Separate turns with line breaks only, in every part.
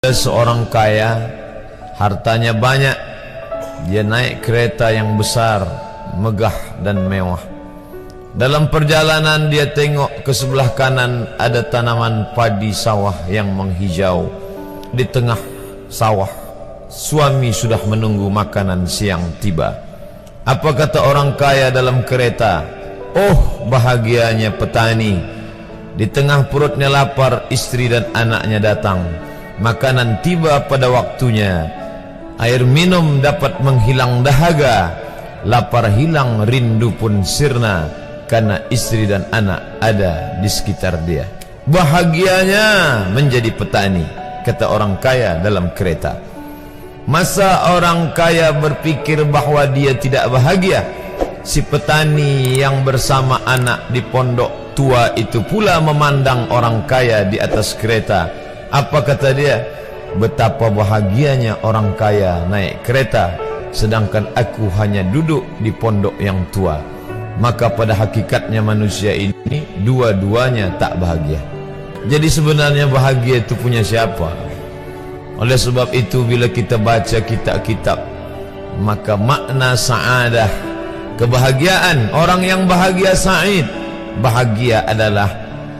Seorang kaya, hartanya banyak, dia naik kereta yang besar, megah dan mewah. Dalam perjalanan dia tengok ke sebelah kanan ada tanaman padi sawah yang menghijau. Di tengah sawah, suami sudah menunggu makanan siang tiba. Apa kata orang kaya dalam kereta? Oh, bahagianya petani. Di tengah perutnya lapar, istri dan anaknya datang. Makanan tiba pada waktunya. Air minum dapat menghilang dahaga. Lapar hilang, rindu pun sirna, karena istri dan anak ada di sekitar dia. Bahagianya menjadi petani, kata orang kaya dalam kereta. Masa orang kaya berpikir bahwa dia tidak bahagia? Si petani yang bersama anak di pondok tua itu pula memandang orang kaya di atas kereta. Apa kata dia? Betapa bahagianya orang kaya naik kereta, sedangkan aku hanya duduk di pondok yang tua. Maka pada hakikatnya manusia ini dua-duanya tak bahagia. Jadi sebenarnya bahagia itu punya siapa? Oleh sebab itu bila kita baca kitab-kitab, maka makna sa'adah, kebahagiaan, orang yang bahagia sa'id, bahagia adalah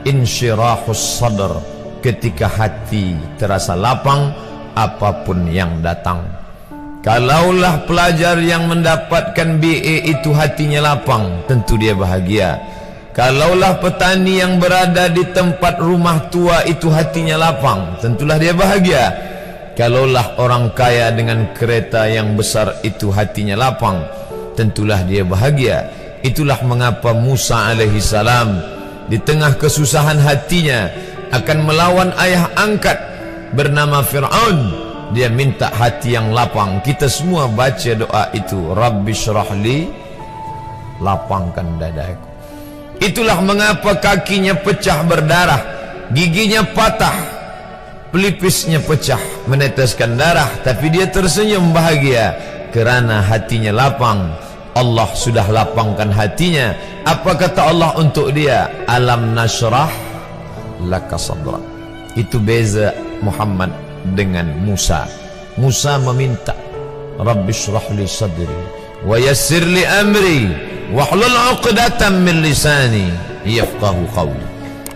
insyirahus sadr, ketika hati terasa lapang apapun yang datang. Kalaulah pelajar yang mendapatkan BA itu hatinya lapang, tentu dia bahagia. Kalaulah petani yang berada di tempat rumah tua itu hatinya lapang, tentulah dia bahagia. Kalaulah orang kaya dengan kereta yang besar itu hatinya lapang, tentulah dia bahagia. Itulah mengapa Musa alaihi salam di tengah kesusahan hatinya akan melawan ayah angkat bernama Fir'aun, dia minta hati yang lapang. Kita semua baca doa itu, Rabbi syrahli, lapangkan dadaku. Itulah mengapa kakinya pecah berdarah, giginya patah, pelipisnya pecah meneteskan darah, tapi dia tersenyum bahagia kerana hatinya lapang. Allah sudah lapangkan hatinya. Apa kata Allah untuk dia? Alam nashrah laka sadrak. Itu beza Muhammad dengan Musa. Musa meminta, Rabbi shrah li sadri wa yassir li amri wahlul 'uqdatam min lisani yafqahu qawli.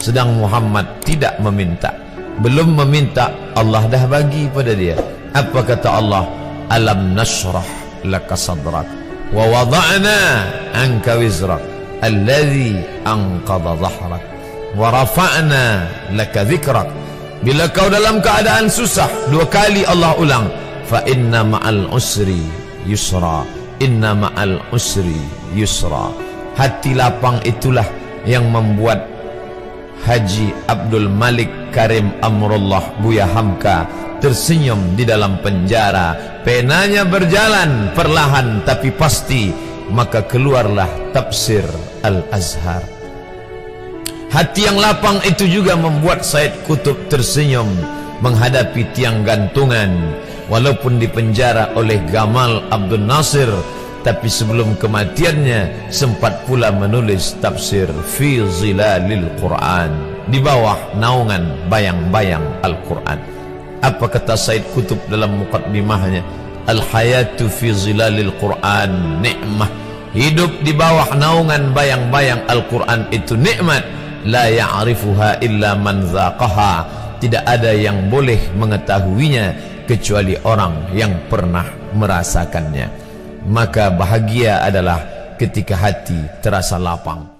Sedang Muhammad tidak meminta, belum meminta, Allah dah bagi pada dia. Apa kata Allah? Alam nashrah laka sadrak wa wada'na anka wizrak alladhi anqadha dhahrak wa rafa'na laka dhikrak. Bila kau dalam keadaan susah, dua kali Allah ulang, fa inna ma'al usri yusra, inna ma'al usri yusra. Hati lapang itulah yang membuat Haji Abdul Malik Karim Amrullah Buya Hamka tersenyum di dalam penjara. Penanya berjalan perlahan tapi pasti, maka keluarlah tafsir Al-Azhar. Hati yang lapang itu juga membuat Said Qutb tersenyum menghadapi tiang gantungan, walaupun dipenjara oleh Gamal Abdul Nasir, tapi sebelum kematiannya sempat pula menulis tafsir Fi Zilalil Quran, di bawah naungan bayang-bayang Al-Quran. Apa kata Said Qutb dalam muqaddimahnya? Al-hayatu fi zilalil Quran ni'mah. Hidup di bawah naungan bayang-bayang Al-Quran itu nikmat. La ya'rifuha illa man dzaqaha. Tidak ada yang boleh mengetahuinya kecuali orang yang pernah merasakannya. Maka bahagia adalah ketika hati terasa lapang.